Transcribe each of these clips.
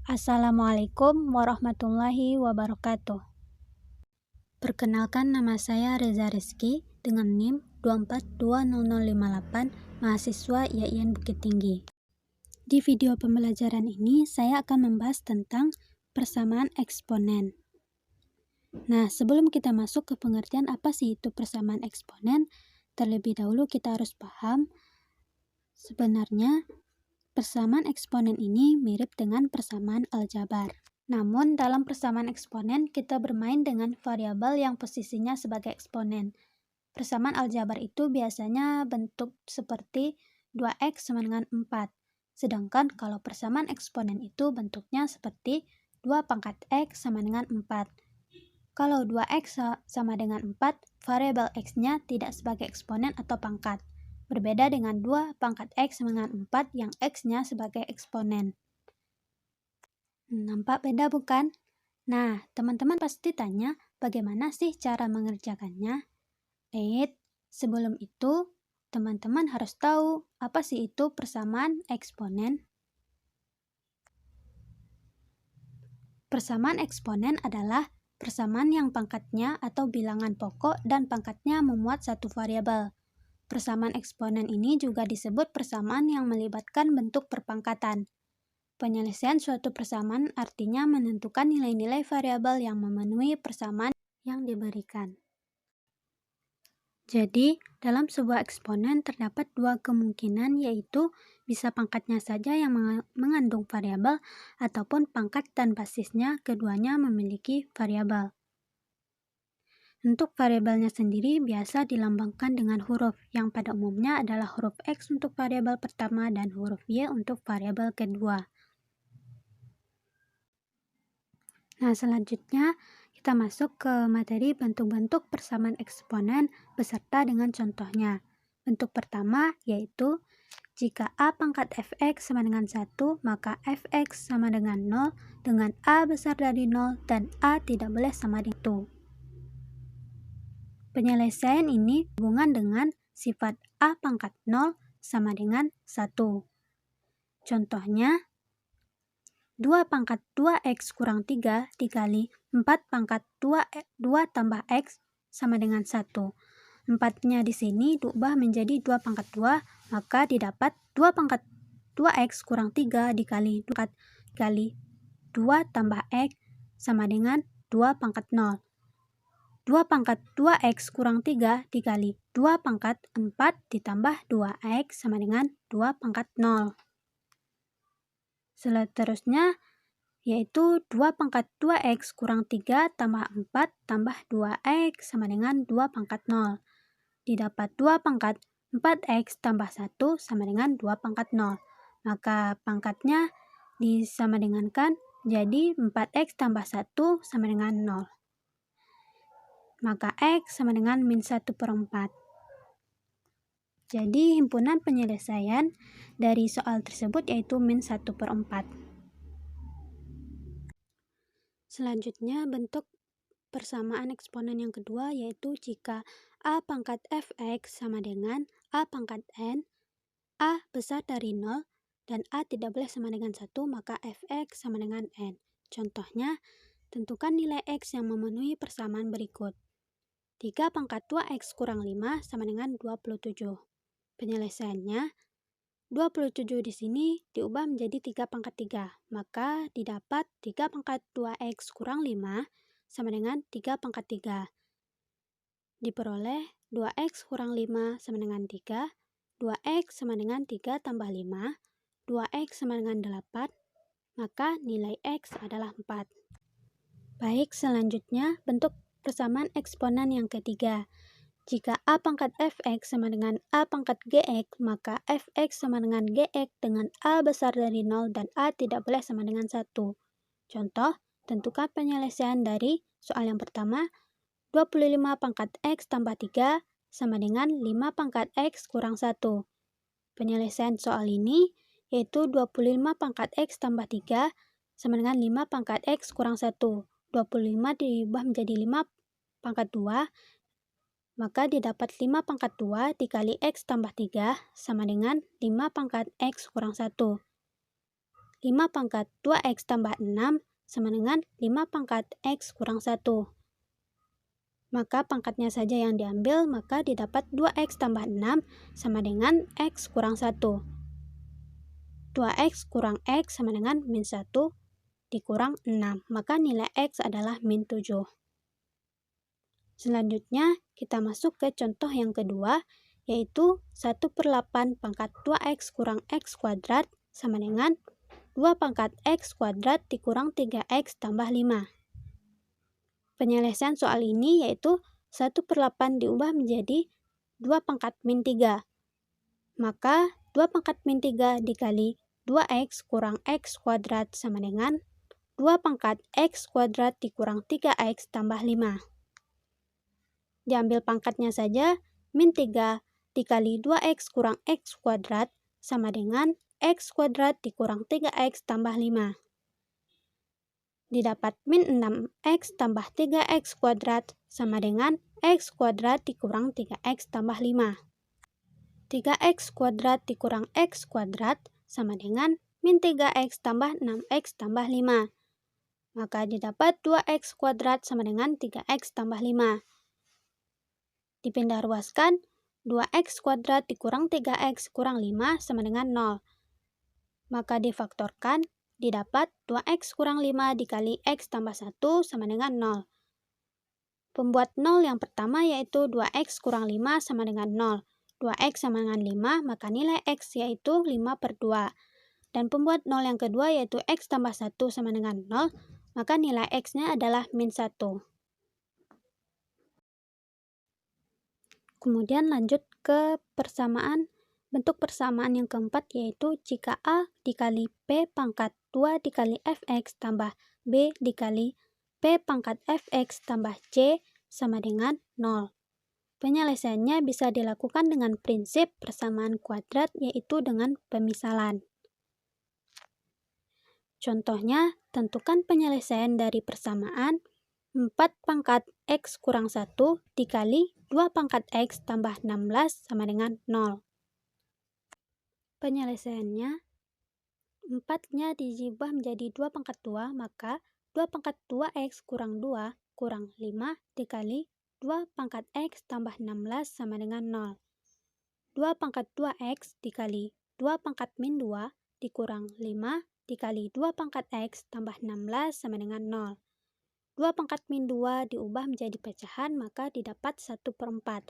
Assalamualaikum warahmatullahi wabarakatuh. Perkenalkan, nama saya Reza Rizky dengan NIM 2420058, mahasiswa IAIN Bukit Tinggi. Di video pembelajaran ini saya akan membahas tentang persamaan eksponen. Nah, sebelum kita masuk ke pengertian apa sih itu persamaan eksponen, terlebih dahulu kita harus paham sebenarnya persamaan eksponen ini mirip dengan persamaan aljabar. Namun, dalam persamaan eksponen, kita bermain dengan variabel yang posisinya sebagai eksponen. Persamaan aljabar itu biasanya bentuk seperti 2x sama dengan 4. Sedangkan kalau persamaan eksponen itu bentuknya seperti 2 pangkat x sama dengan 4. Kalau 2x sama dengan 4, variabel x-nya tidak sebagai eksponen atau pangkat. Berbeda dengan 2 pangkat x sama dengan 4 yang x-nya sebagai eksponen. Nampak beda bukan? Nah, teman-teman pasti tanya bagaimana sih cara mengerjakannya? Sebelum itu, teman-teman harus tahu apa sih itu persamaan eksponen. Persamaan eksponen adalah persamaan yang pangkatnya atau bilangan pokok dan pangkatnya memuat satu variabel. Persamaan eksponen ini juga disebut persamaan yang melibatkan bentuk perpangkatan. Penyelesaian suatu persamaan artinya menentukan nilai-nilai variabel yang memenuhi persamaan yang diberikan. Jadi, dalam sebuah eksponen terdapat dua kemungkinan, yaitu bisa pangkatnya saja yang mengandung variabel ataupun pangkat dan basisnya keduanya memiliki variabel. Untuk variabelnya sendiri biasa dilambangkan dengan huruf, yang pada umumnya adalah huruf X untuk variabel pertama dan huruf Y untuk variabel kedua. Nah, selanjutnya kita masuk ke materi bentuk-bentuk persamaan eksponen beserta dengan contohnya. Bentuk pertama yaitu jika A pangkat fx sama dengan 1, maka fx sama dengan 0 dengan A besar dari 0 dan A tidak boleh sama dengan 1. Penyelesaian ini hubungan dengan sifat A pangkat 0 sama dengan 1. Contohnya, 2 pangkat 2x kurang 3 dikali 4 pangkat 2 tambah x sama dengan 1. 4-nya di sini diubah menjadi 2 pangkat 2, maka didapat 2 pangkat 2x kurang 3 dikali 2 tambah x sama dengan 2 pangkat 0. 2 pangkat 2x kurang 3 dikali 2 pangkat 4 ditambah 2x sama dengan 2 pangkat 0. Seterusnya yaitu 2 pangkat 2x kurang 3 tambah 4 tambah 2x sama dengan 2 pangkat 0. Didapat 2 pangkat 4x tambah 1 sama dengan 2 pangkat 0. Maka pangkatnya disama dengankan jadi 4x tambah 1 sama dengan 0. Maka x sama dengan min 1/4. Jadi himpunan penyelesaian dari soal tersebut yaitu min 1/4. Selanjutnya bentuk persamaan eksponen yang kedua yaitu jika A pangkat fx sama dengan A pangkat n, A besar dari 0 dan A tidak boleh sama dengan 1, maka fx sama dengan n. Contohnya, tentukan nilai x yang memenuhi persamaan berikut. 3 pangkat 2x kurang 5 sama dengan 27. Penyelesaiannya, 27 di sini diubah menjadi 3 pangkat 3, maka didapat 3 pangkat 2x kurang 5 sama dengan 3 pangkat 3. Diperoleh 2x kurang 5 sama dengan 3, 2x sama dengan 3 tambah 5, 2x sama dengan 8, maka nilai x adalah 4. Baik, selanjutnya bentuk persamaan eksponen yang ketiga. Jika A pangkat fx sama dengan A pangkat gx, maka fx sama dengan gx dengan A besar dari 0 dan A tidak boleh sama dengan 1. Contoh, tentukan penyelesaian dari soal yang pertama, 25 pangkat x tambah 3 sama dengan 5 pangkat x kurang 1. Penyelesaian soal ini yaitu 25 pangkat x tambah 3 sama dengan 5 pangkat x kurang 1. 25 diubah menjadi 5 pangkat 2, maka didapat 5 pangkat 2 dikali x tambah 3 sama dengan 5 pangkat x kurang 1. 5 pangkat 2x tambah 6 sama dengan 5 pangkat x kurang 1. Maka pangkatnya saja yang diambil, maka didapat 2x tambah 6 sama dengan x kurang 1. 2x kurang x sama dengan min 1 dikurang 6, maka nilai x adalah min 7. Selanjutnya, kita masuk ke contoh yang kedua, yaitu 1/8 pangkat 2x kurang x kuadrat sama dengan 2 pangkat x kuadrat dikurang 3x tambah 5. Penyelesaian soal ini yaitu 1/8 diubah menjadi 2 pangkat min 3. Maka 2 pangkat min 3 dikali 2x kurang x kuadrat sama dengan 2 pangkat x kuadrat dikurang 3x tambah 5. Diambil pangkatnya saja, min 3 dikali 2x kurang x kuadrat sama dengan x kuadrat dikurang 3x tambah 5. Didapat min 6x tambah 3x kuadrat sama dengan x kuadrat dikurang 3x tambah 5. 3x kuadrat dikurang x kuadrat sama dengan min 3x tambah 6x tambah 5. Maka didapat 2x kuadrat sama dengan 3x tambah 5. Dipindah ruaskan, 2x kuadrat dikurang 3x kurang 5 sama dengan 0. Maka difaktorkan, didapat 2x kurang 5 dikali x tambah 1 sama dengan 0. Pembuat 0 yang pertama yaitu 2x kurang 5 sama dengan 0. 2x sama dengan 5, maka nilai x yaitu 5/2. Dan pembuat 0 yang kedua yaitu x tambah 1 sama dengan 0, maka nilai x-nya adalah min 1. Kemudian lanjut ke bentuk persamaan yang keempat, yaitu jika A dikali P pangkat 2 dikali fx tambah B dikali P pangkat fx tambah C sama dengan 0. Penyelesaiannya bisa dilakukan dengan prinsip persamaan kuadrat, yaitu dengan pemisalan. Contohnya, tentukan penyelesaian dari persamaan 4 pangkat x kurang 1 dikali 2 pangkat x tambah 16 sama dengan 0. Penyelesaiannya, 4-nya diubah menjadi 2 pangkat 2, maka 2 pangkat 2x kurang 2 kurang 5 dikali 2 pangkat x tambah 16 sama dengan 0. 2 pangkat 2x dikali 2 pangkat min 2 dikurang 5 dikali 2 pangkat x tambah 16 sama dengan 0. 2 pangkat min 2 diubah menjadi pecahan, maka didapat 1/4.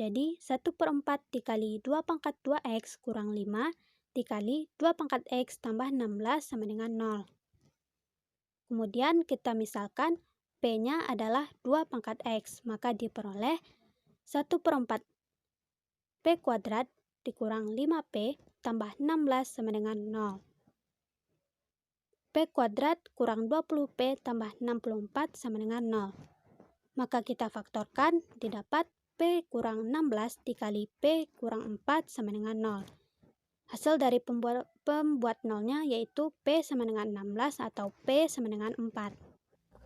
Jadi 1/4 dikali 2 pangkat 2x kurang 5 dikali 2 pangkat x tambah 16 sama dengan 0. Kemudian kita misalkan P-nya adalah 2 pangkat x, maka diperoleh 1/4 P kuadrat dikurang 5P tambah 16 sama dengan 0. P kuadrat kurang 20P tambah 64 sama dengan 0. Maka kita faktorkan, didapat P kurang 16 dikali P kurang 4 sama dengan 0. Hasil dari pembuat nolnya yaitu P sama dengan 16 atau P sama dengan 4.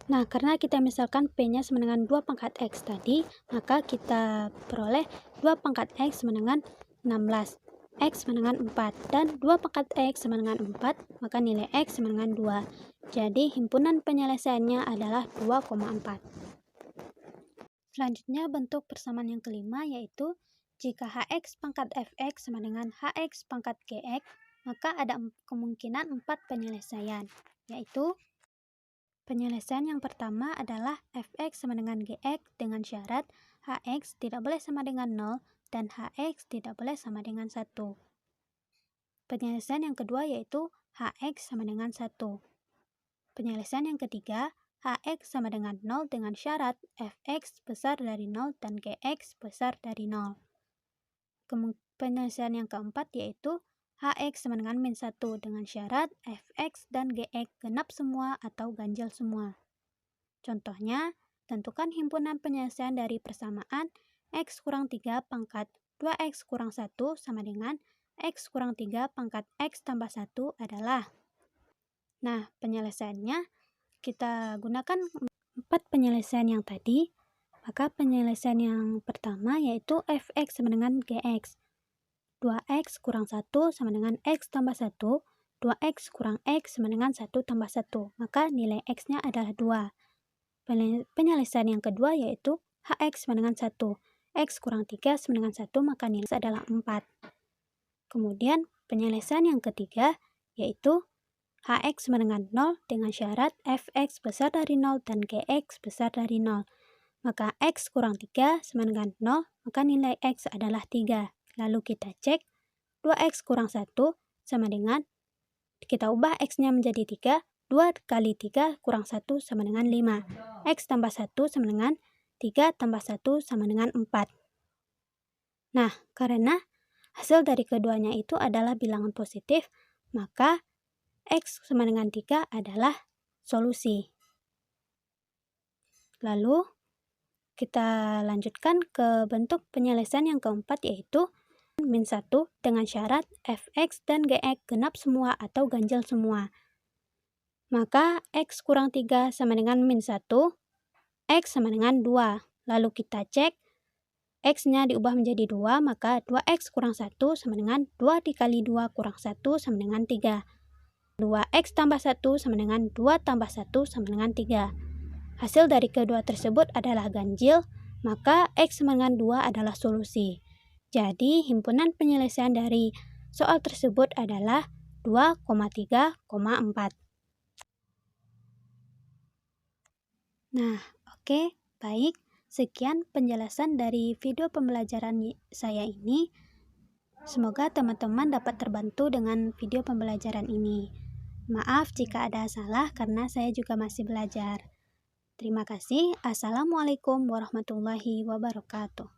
Nah, karena kita misalkan P-nya sama dengan 2 pangkat X tadi, maka kita peroleh 2 pangkat X sama dengan 16. X sama dengan 4, dan 2 pangkat X sama dengan 4, maka nilai X sama dengan 2. Jadi, himpunan penyelesaiannya adalah 2,4. Selanjutnya, bentuk persamaan yang kelima yaitu jika Hx pangkat Fx sama dengan Hx pangkat Gx, maka ada kemungkinan 4 penyelesaian, yaitu penyelesaian yang pertama adalah Fx sama dengan Gx dengan syarat Hx tidak boleh sama dengan 0 dan Hx tidak boleh sama dengan 1. Penyelesaian yang kedua yaitu Hx sama dengan 1. Penyelesaian yang ketiga, Hx sama dengan 0 dengan syarat Fx besar dari 0 dan Gx besar dari 0. Penyelesaian yang keempat yaitu Hx sama dengan min 1 dengan syarat Fx dan Gx genap semua atau ganjil semua. Contohnya, tentukan himpunan penyelesaian dari persamaan x kurang 3 pangkat 2x kurang 1 sama dengan x kurang 3 pangkat x tambah 1 adalah. Nah, penyelesaiannya kita gunakan 4 penyelesaian yang tadi. Maka penyelesaian yang pertama yaitu Fx sama dengan Gx. 2x kurang 1 sama dengan x tambah 1 2x kurang x sama dengan 1 tambah 1. Maka nilai x-nya adalah 2. Penyelesaian yang kedua yaitu hx sama dengan 1. X kurang 3 sama dengan 1, maka nilai x adalah 4. Kemudian penyelesaian yang ketiga yaitu hx sama dengan 0 dengan syarat fx besar dari 0 dan gx besar dari 0. Maka x kurang 3 sama dengan 0, maka nilai x adalah 3. Lalu kita cek 2x kurang 1 sama dengan, kita ubah x-nya menjadi 3, 2 kali 3 kurang 1 sama dengan 5. X tambah 1 sama dengan 3 tambah 1 sama dengan 4. Nah, karena hasil dari keduanya itu adalah bilangan positif, maka x sama dengan 3 adalah solusi. Lalu, kita lanjutkan ke bentuk penyelesaian yang keempat yaitu min 1 dengan syarat fx dan gx genap semua atau ganjil semua. Maka x kurang 3 sama dengan min 1, x sama dengan 2. Lalu kita cek, x-nya diubah menjadi 2, maka 2x kurang 1 sama dengan 2 dikali 2 kurang 1 sama dengan 3. 2x tambah 1 sama dengan 2 tambah 1 sama dengan 3. Hasil dari kedua tersebut adalah ganjil, maka x sama dengan 2 adalah solusi. Jadi, himpunan penyelesaian dari soal tersebut adalah 2,3,4. Nah, oke, baik. Sekian penjelasan dari video pembelajaran saya ini. Semoga teman-teman dapat terbantu dengan video pembelajaran ini. Maaf jika ada salah karena saya juga masih belajar. Terima kasih. Assalamualaikum warahmatullahi wabarakatuh.